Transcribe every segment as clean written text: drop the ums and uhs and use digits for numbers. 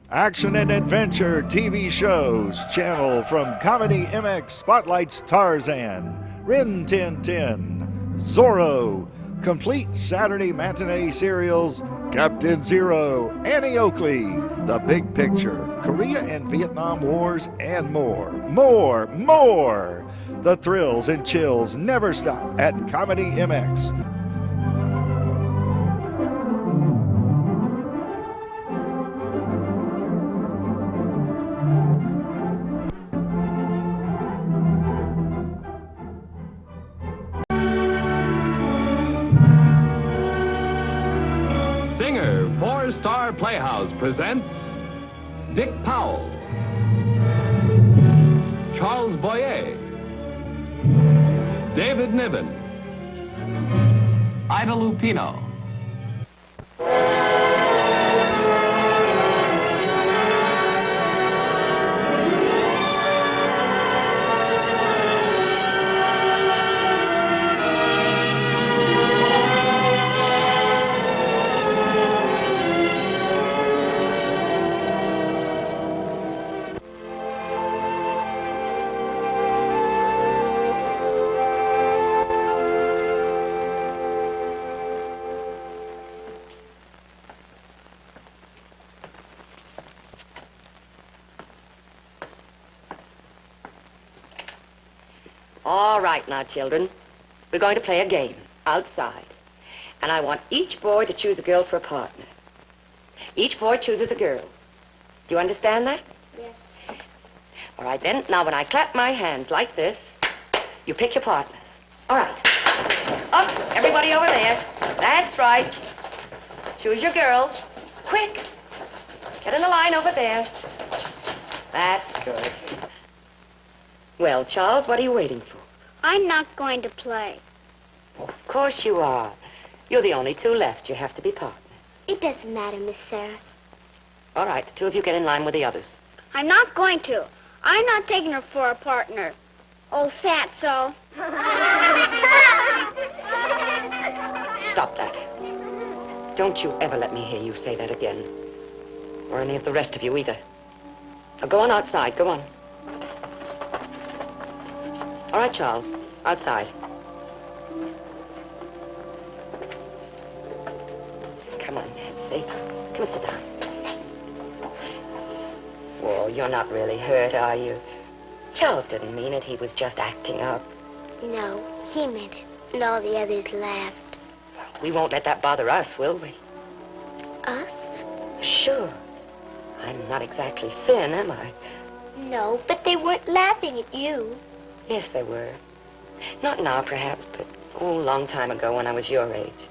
Action and adventure TV shows channel from ComedyMX spotlights Tarzan, Rin Tin Tin, Zorro, complete Saturday matinee serials Captain Zero, Annie Oakley, The Big Picture, Korea and Vietnam Wars, and more. More! The thrills and chills never stop at ComedyMX. Singer, four-star Playhouse presents Dick Powell, Charles Boyer, David Niven, Ida Lupino. All right now, children. We're going to play a game outside. And I want each boy to choose a girl for a partner. Each boy chooses a girl. Do you understand that? Yes. All right, then. Now, when I clap my hands like this, you pick your partners. All right. Up, everybody over there. That's right. Choose your girl. Quick. Get in the line over there. That's good. Well, Charles, what are you waiting for? I'm not going to play. Of course you are. You're the only two left. You have to be partners. It doesn't matter, Miss Sarah. All right, the two of you get in line with the others. I'm not going to. I'm not taking her for a partner. Old fatso. Stop that. Don't you ever let me hear you say that again. Or any of the rest of you either. Now go on outside. Go on. All right, Charles. Outside. Come on, Nancy. Come and sit down. Whoa, you're not really hurt, are you? Charles didn't mean it. He was just acting up. No, he meant it. And all the others laughed. We won't let that bother us, will we? Us? Sure. I'm not exactly thin, am I? No, but they weren't laughing at you. Yes, they were. Not now, perhaps, but, a long time ago when I was your age.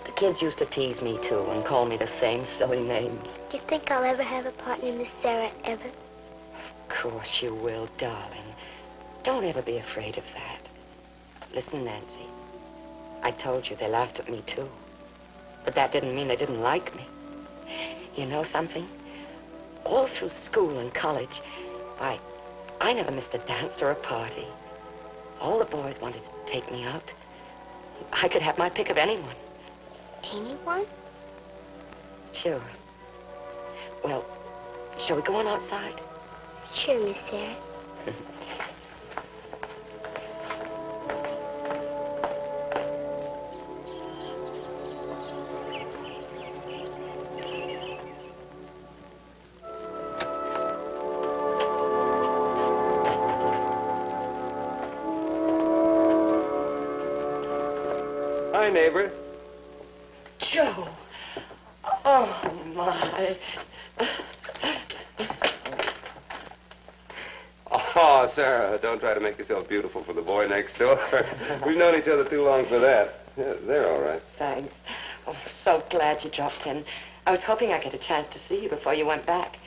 The kids used to tease me, too, and call me the same silly names. Do you think I'll ever have a partner, Miss Sarah, ever? Of course you will, darling. Don't ever be afraid of that. Listen, Nancy. I told you they laughed at me, too. But that didn't mean they didn't like me. You know something? All through school and college, I never missed a dance or a party. All the boys wanted to take me out. I could have my pick of anyone. Anyone? Sure. Well, shall we go on outside? Sure, Miss Sarah. Hi, neighbor. Joe. Oh, my. Oh, Sarah, don't try to make yourself beautiful for the boy next door. We've known each other too long for that. Yeah, they're all right. Thanks. Oh, I'm so glad you dropped in. I was hoping I'd get a chance to see you before you went back.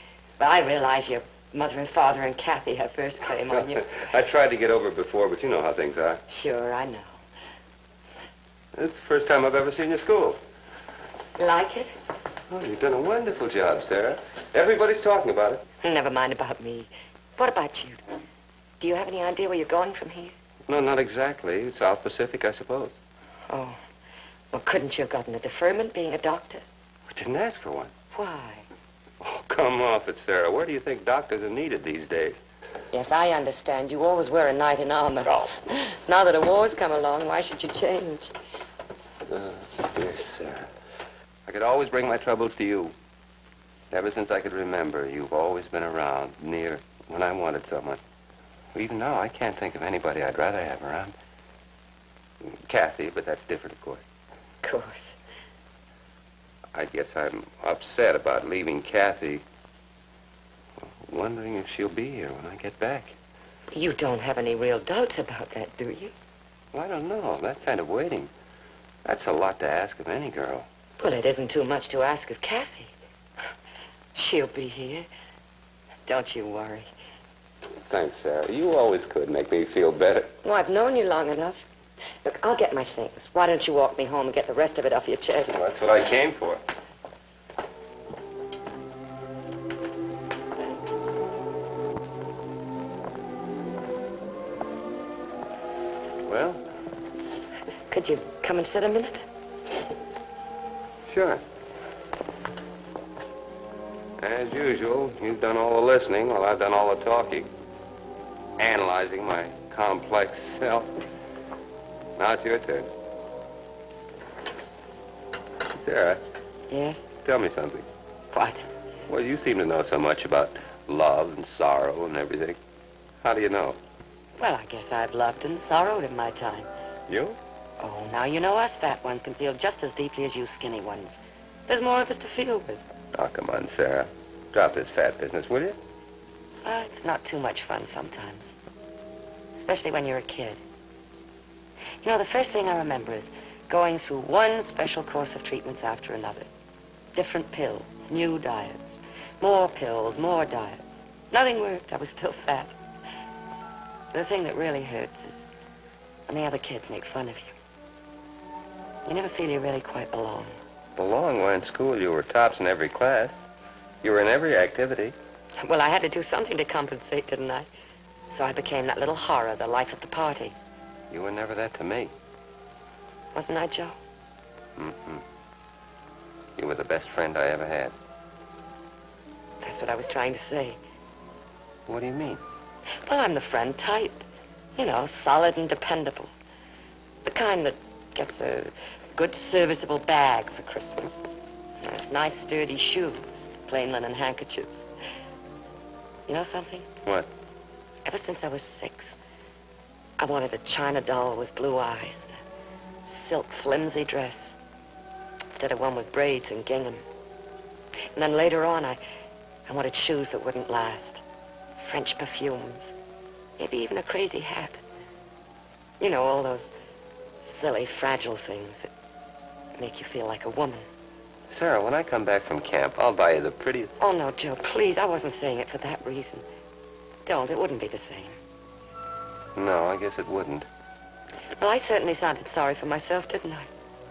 But I realize your mother and father and Kathy have first claim on you. I tried to get over it before, but you know how things are. Sure, I know. It's the first time I've ever seen your school. Like it? Oh, you've done a wonderful job, Sarah. Everybody's talking about it. Never mind about me. What about you? Do you have any idea where you're going from here? No, not exactly. South Pacific, I suppose. Oh. Well, couldn't you have gotten a deferment being a doctor? I didn't ask for one. Why? Oh, come come off it, Sarah. Where do you think doctors are needed these days? Yes, I understand. You always wear a knight in armor. Oh. Now that a war's come along, why should you change? Dear Sarah. I could always bring my troubles to you. Ever since I could remember, you've always been around, near, when I wanted someone. Even now, I can't think of anybody I'd rather have around. Kathy, but that's different, of course. Of course. I guess I'm upset about leaving Kathy. Wondering if she'll be here when I get back. You don't have any real doubts about that, do you? Well, I don't know. That kind of waiting. That's a lot to ask of any girl. Well, it isn't too much to ask of Kathy. She'll be here. Don't you worry. Thanks, Sarah. You always could make me feel better. Well, I've known you long enough. Look, I'll get my things. Why don't you walk me home and get the rest of it off your chest? Well, that's what I came for. Well? Could you come and sit a minute? Sure. As usual, you've done all the listening while I've done all the talking. Analyzing my complex self. Now it's your turn. Sarah. Yes? Tell me something. What? Well, you seem to know so much about love and sorrow and everything. How do you know? Well, I guess I've loved and sorrowed in my time. You? Oh, now you know us fat ones can feel just as deeply as you skinny ones. There's more of us to feel with. Oh, come on, Sarah. Drop this fat business, will you? It's not too much fun sometimes. Especially when you're a kid. You know, the first thing I remember is going through one special course of treatments after another. Different pills, new diets, more pills, more diets. Nothing worked. I was still fat. The thing that really hurts is when the other kids make fun of you. You never feel you really quite belong. Belong? Why, in school you were tops in every class. You were in every activity. Well, I had to do something to compensate, didn't I? So I became that little horror, the life of the party. You were never that to me. Wasn't I, Joe? Mm-mm. You were the best friend I ever had. That's what I was trying to say. What do you mean? Well, I'm the friend type. You know, solid and dependable. The kind that gets a good serviceable bag for Christmas. Nice sturdy shoes, plain linen handkerchiefs. You know something? What? Ever since I was 6, I wanted a china doll with blue eyes, a silk flimsy dress, instead of one with braids and gingham. And then later on, I wanted shoes that wouldn't last, French perfumes, maybe even a crazy hat. You know, all those silly, fragile things that make you feel like a woman. Sarah, when I come back from camp, I'll buy you the prettiest... Oh, no, Joe, please. I wasn't saying it for that reason. Don't. It wouldn't be the same. No, I guess it wouldn't. Well, I certainly sounded sorry for myself, didn't I?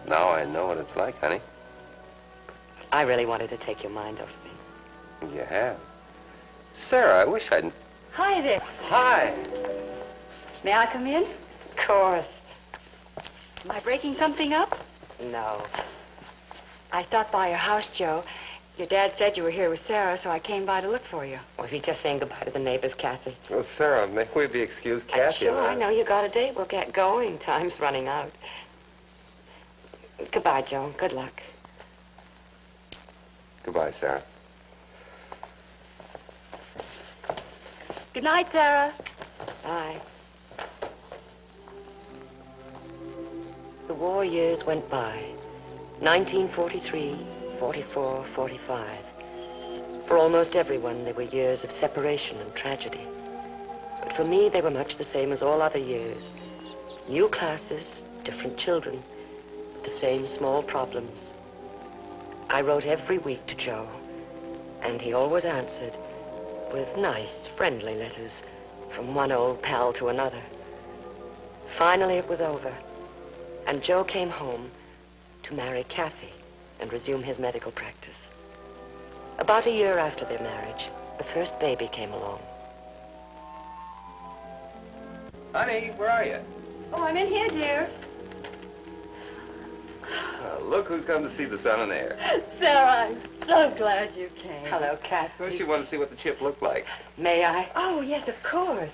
Now I know what it's like, honey. I really wanted to take your mind off things. You have. Sarah, I wish I'd... Hi there. Hi. May I come in? Of course. Am I breaking something up? No. I stopped by your house, Joe. Your dad said you were here with Sarah, so I came by to look for you. Well, if you just saying goodbye to the neighbors, Kathy. Well, Sarah, may we be excused, Kathy? Sure, I know you got a date. We'll get going. Time's running out. Goodbye, Joe. Good luck. Goodbye, Sarah. Good night, Sarah. Bye. The war years went by. 1943, 44, 45. For almost everyone, they were years of separation and tragedy. But for me, they were much the same as all other years. New classes, different children, the same small problems. I wrote every week to Joe, and he always answered with nice, friendly letters from one old pal to another. Finally, it was over, and Joe came home to marry Kathy and resume his medical practice. About a year after their marriage, the first baby came along. Honey, where are you? Oh, I'm in here, dear. look who's come to see the son and heir. Sarah, I'm so glad you came. Hello, Kathy. Well, she wanted to see what the chip looked like. May I? Oh, yes, of course.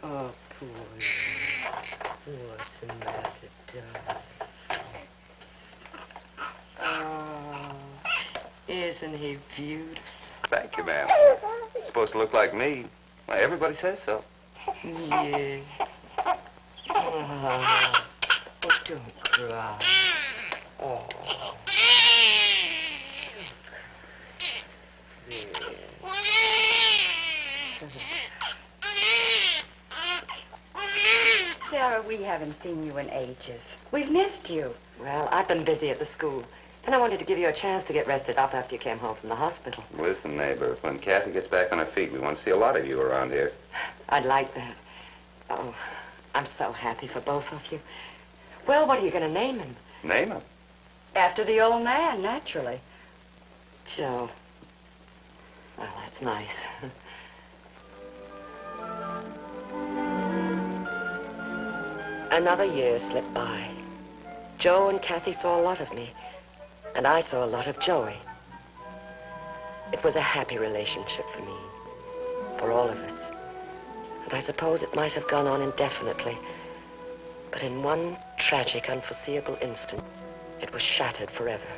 Oh, poor you. What's the matter, darling? Oh, isn't he beautiful? Thank you, ma'am. It's supposed to look like me. Why, everybody says so. Yeah. Oh, don't cry. Oh. Sarah, we haven't seen you in ages. We've missed you. Well, I've been busy at the school. And I wanted to give you a chance to get rested up after you came home from the hospital. Listen, neighbor, when Kathy gets back on her feet, we want to see a lot of you around here. I'd like that. Oh, I'm so happy for both of you. Well, what are you going to name him? Name him. After the old man, naturally. Joe. Well, that's nice. Another year slipped by. Joe and Kathy saw a lot of me, and I saw a lot of Joey. It was a happy relationship for me, for all of us. And I suppose it might have gone on indefinitely, but in one tragic, unforeseeable instant, it was shattered forever.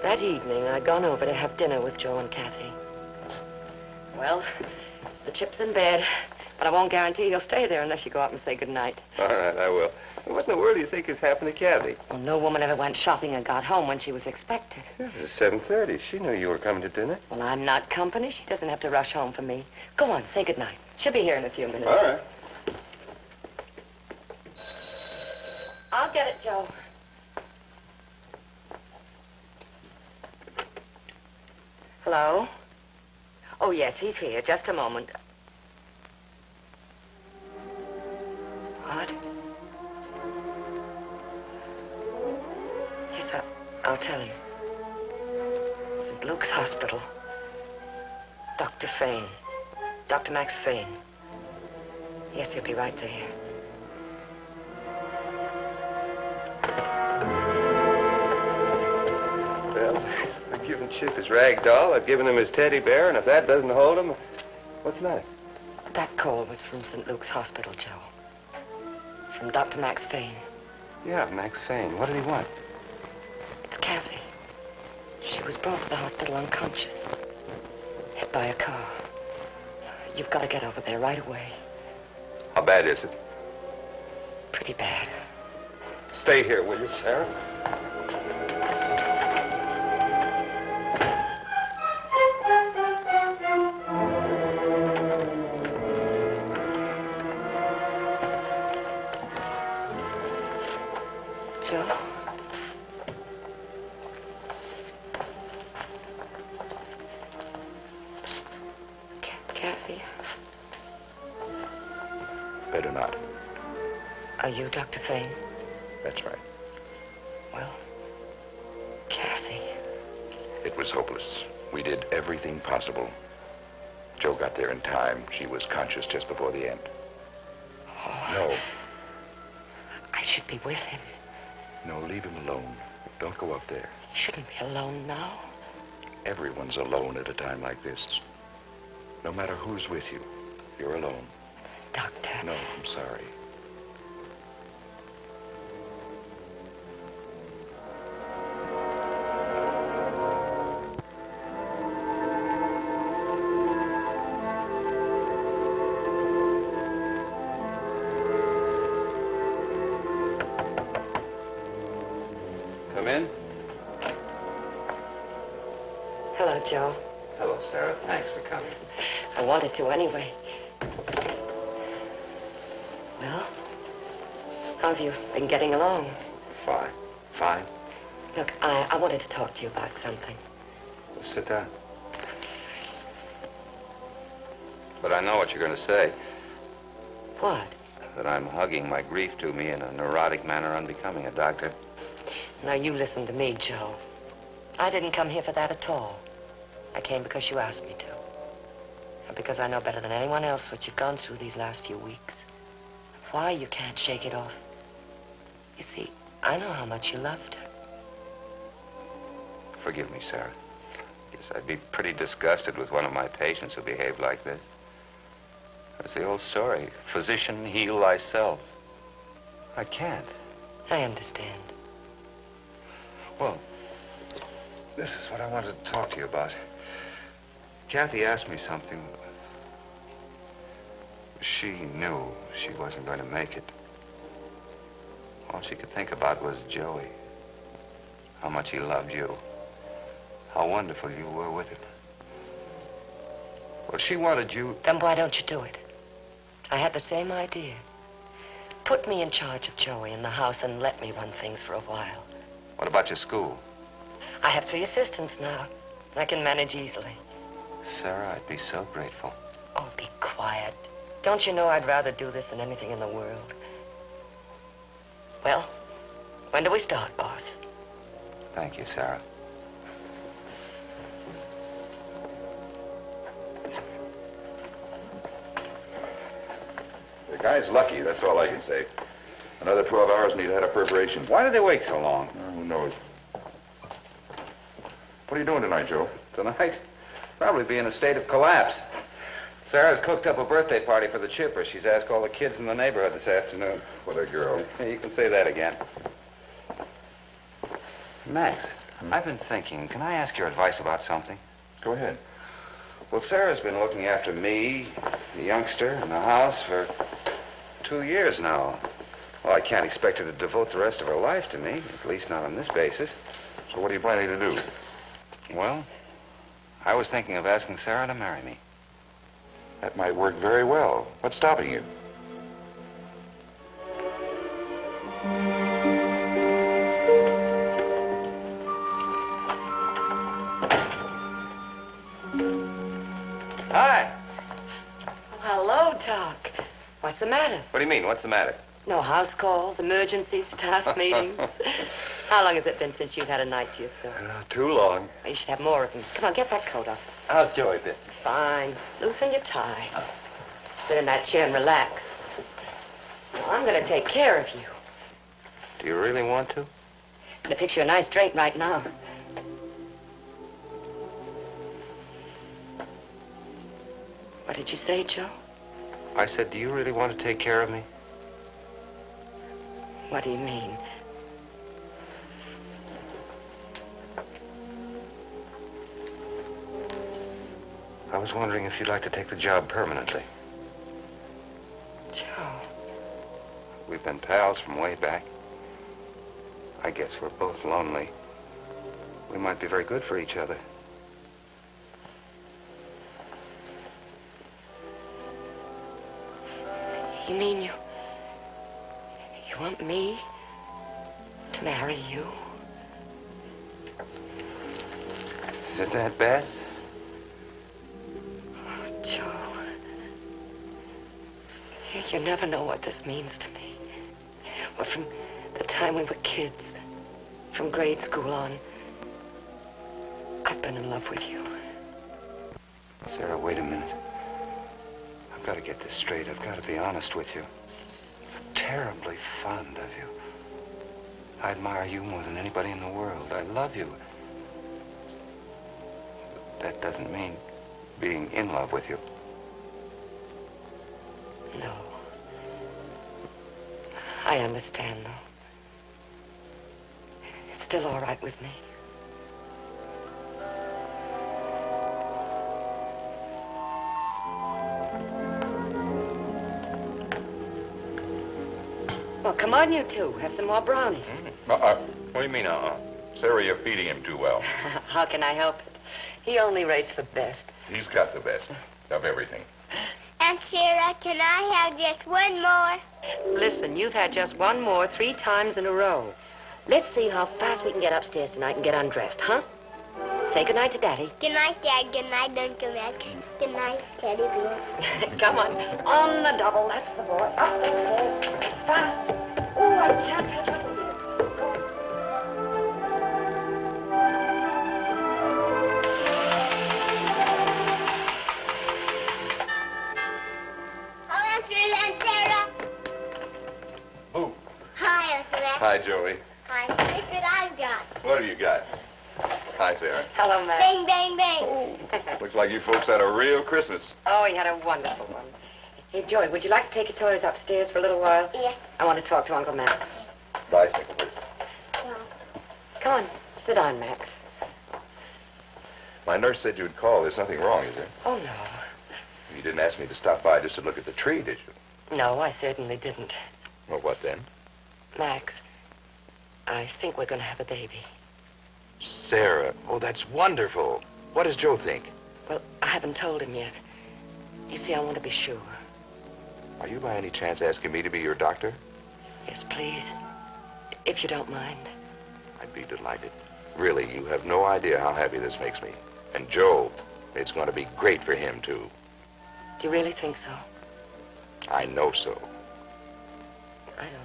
That evening, I'd gone over to have dinner with Joe and Kathy. Well, the chip's in bed, but I won't guarantee he'll stay there unless you go up and say goodnight. All right, I will. What in the world do you think has happened to Kathy? Well, no woman ever went shopping and got home when she was expected. It was 7:30. She knew you were coming to dinner. Well, I'm not company. She doesn't have to rush home for me. Go on, say goodnight. She'll be here in a few minutes. All right. I'll get it, Joe. Hello? Oh, yes, he's here. Just a moment. What? Yes, I'll tell him. St. Luke's Hospital. Dr. Fane. Dr. Max Fane. Yes, he'll be right there. Well, I've given Chip his rag doll. I've given him his teddy bear, and if that doesn't hold him, what's the matter? That call was from St. Luke's Hospital, Joe. From Dr. Max Fane. Yeah, Max Fane. What did he want? It's Kathy. She was brought to the hospital unconscious. Hit by a car. You've got to get over there right away. How bad is it? Pretty bad. Stay here, will you, Sarah? Joe? Kathy? Better not. Are you Dr. Fane? That's right. Well, Kathy. It was hopeless. We did everything possible. Joe got there in time. She was conscious just before the end. Oh, No. I should be with him. No, leave him alone. Don't go up there. He shouldn't be alone now. Everyone's alone at a time like this. No matter who's with you, you're alone. Doctor. No, I'm sorry. Come in. Hello, Joe. Hello, Sarah. Thanks for coming. I wanted to anyway. Well, how have you been getting along? Fine. Fine. Look, I wanted to talk to you about something. Well, sit down. But I know what you're going to say. What? That I'm hugging my grief to me in a neurotic manner unbecoming a doctor. Now, you listen to me, Joe. I didn't come here for that at all. I came because you asked me to. And because I know better than anyone else what you've gone through these last few weeks. Why you can't shake it off. You see, I know how much you loved her. Forgive me, Sarah. Yes, I'd be pretty disgusted with one of my patients who behaved like this. It's the old story. Physician, heal thyself. I can't. I understand. Well, this is what I wanted to talk to you about. Kathy asked me something. She knew she wasn't going to make it. All she could think about was Joey. How much he loved you. How wonderful you were with him. Well, she wanted you... Then why don't you do it? I had the same idea. Put me in charge of Joey in the house and let me run things for a while. What about your school? I have 3 assistants now. I can manage easily. Sarah, I'd be so grateful. Oh, be quiet. Don't you know I'd rather do this than anything in the world? Well, when do we start, boss? Thank you, Sarah. The guy's lucky, that's all I can say. Another 12 hours and he'd had a perforation. Why did they wait so long? Who knows? What are you doing tonight, Joe? Tonight? Probably be in a state of collapse. Sarah's cooked up a birthday party for the chipper. She's asked all the kids in the neighborhood this afternoon. What a girl. You can say that again. Max, I've been thinking, can I ask your advice about something? Go ahead. Well, Sarah's been looking after me, the youngster, and the house for 2 years now. Well, I can't expect her to devote the rest of her life to me, at least not on this basis. So what are you planning to do? Well, I was thinking of asking Sarah to marry me. That might work very well. What's stopping you? Hi. Hello, Doc. What's the matter? What do you mean? What's the matter? No house calls, emergencies, staff meetings. How long has it been since you've had a night to yourself? Too long. You should have more of them. Come on, get that coat off. How's Joey been? Fine. Loosen your tie. Sit in that chair and relax. Now, I'm going to take care of you. Do you really want to? I'm going to fix you a nice drink right now. What did you say, Joe? I said, do you really want to take care of me? What do you mean? I was wondering if you'd like to take the job permanently. Joe. We've been pals from way back. I guess we're both lonely. We might be very good for each other. You mean you want me to marry you? Is it that bad? Oh, Joe. You never know what this means to me. Well, from the time we were kids, from grade school on, I've been in love with you. Sarah, wait a minute. I've got to get this straight. I've got to be honest with you. I'm terribly fond of you. I admire you more than anybody in the world. I love you. But that doesn't mean being in love with you. No. I understand, though. It's still all right with me. Well, come on, you two. Have some more brownies. What do you mean, Sarah, you're feeding him too well. How can I help it? He only rates the best. He's got the best of everything. Aunt Sarah, can I have just one more? Listen, you've had just one more 3 times in a row. Let's see how fast we can get upstairs tonight and get undressed, huh? Say goodnight to Daddy. Good night, Dad. Good night, Uncle Max. Good night, Teddy Bear. Come on. On the double. That's the boy. Up the stairs. Fast. Oh, I can't catch up with you. Hello, Aunt Sarah. Who? Hi, Uncle Max. Hi, Joey. Hi. Look what I've got. What have you got? Hi, Sarah. Hello, Max. Bang, bang, bang. Looks like you folks had a real Christmas. Oh, we had a wonderful one. Hey, Joey, would you like to take your toys upstairs for a little while? Yeah. I want to talk to Uncle Max. Bicycle, please. No. Come on, sit down, Max. My nurse said you'd call. There's nothing wrong, is there? Oh, no. You didn't ask me to stop by just to look at the tree, did you? No, I certainly didn't. Well, what then? Max, I think we're going to have a baby. Sarah. Oh, that's wonderful. What does Joe think? Well, I haven't told him yet. You see, I want to be sure. Are you by any chance asking me to be your doctor? Yes, please. If you don't mind. I'd be delighted. Really, you have no idea how happy this makes me. And Joe, it's going to be great for him, too. Do you really think so? I know so. I don't know.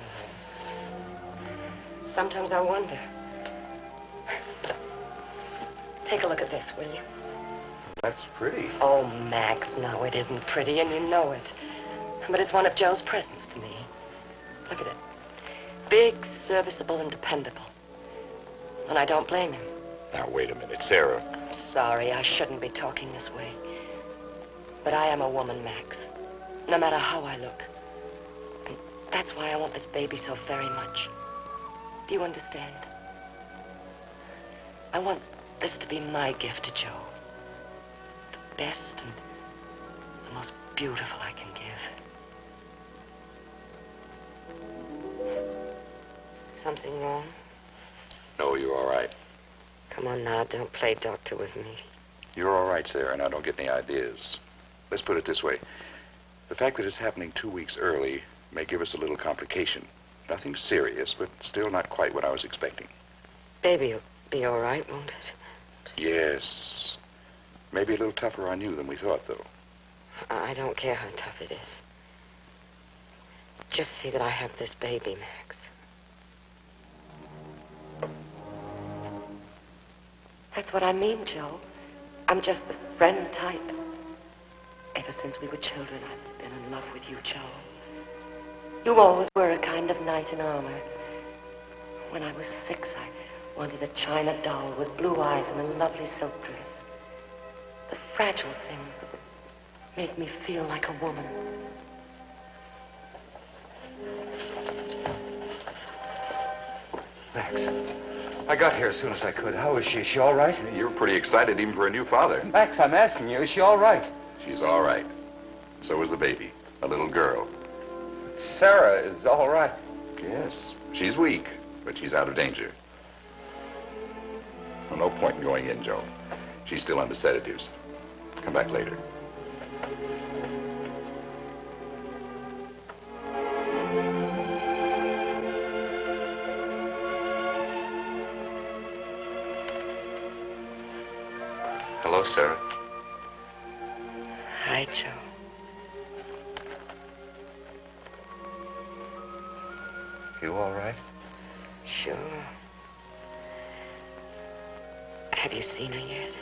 Sometimes I wonder. Take a look at this, will you? That's pretty. Oh, Max, no, it isn't pretty, and you know it. But it's one of Joe's presents to me. Look at it. Big, serviceable, and dependable. And I don't blame him. Now, wait a minute, Sarah. I'm sorry, I shouldn't be talking this way. But I am a woman, Max. No matter how I look. And that's why I want this baby so very much. Do you understand? I want this to be my gift to Joe. The best and the most beautiful I can give. Something wrong? No, you're all right. Come on now, don't play doctor with me. You're all right, Sarah, and I don't get any ideas. Let's put it this way. The fact that it's happening 2 weeks early may give us a little complication. Nothing serious, but still not quite what I was expecting. Baby'll be all right, won't it? Yes. Maybe a little tougher on you than we thought, though. I don't care how tough it is. Just see that I have this baby, Max. That's what I mean, Joe. I'm just the friend type. Ever since we were children, I've been in love with you, Joe. You always were a kind of knight in armor. When I was 6, I wanted a china doll with blue eyes and a lovely silk dress. The fragile things that would make me feel like a woman. Max, I got here as soon as I could. How is she? Is she all right? You're pretty excited even for a new father. Max, I'm asking you, is she all right? She's all right. So is the baby, a little girl. Sarah is all right. Yes, she's weak, but she's out of danger. Well, no point in going in, Joe. She's still under sedatives. Come back later. Hello, Sarah. Hi, Joe. You all right? Sure. Have you seen her yet?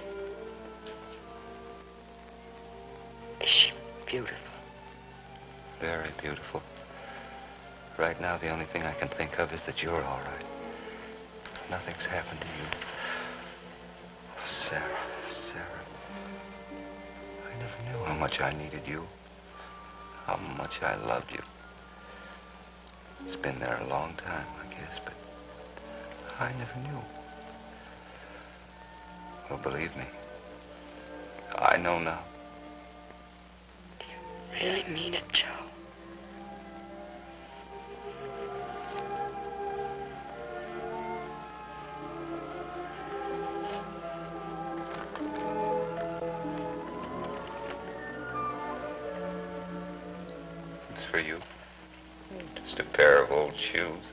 Is she beautiful? Very beautiful. Right now, the only thing I can think of is that you're all right. Nothing's happened to you. Sarah, Sarah. I never knew how much I needed you. How much I loved you. It's been there a long time, I guess, but I never knew. Well, believe me, I know now. Do you really mean it, Joe? It's for you. Just a pair of old shoes.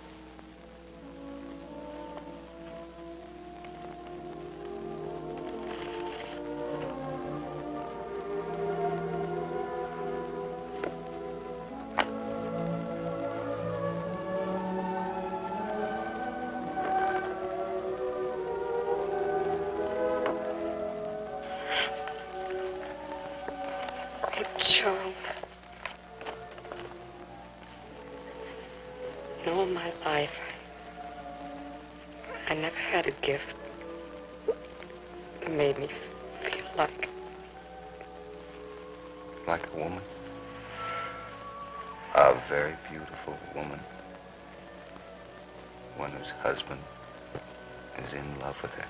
Joe. In all my life, I never had a gift that made me feel like... Like a woman? A very beautiful woman. One whose husband is in love with her.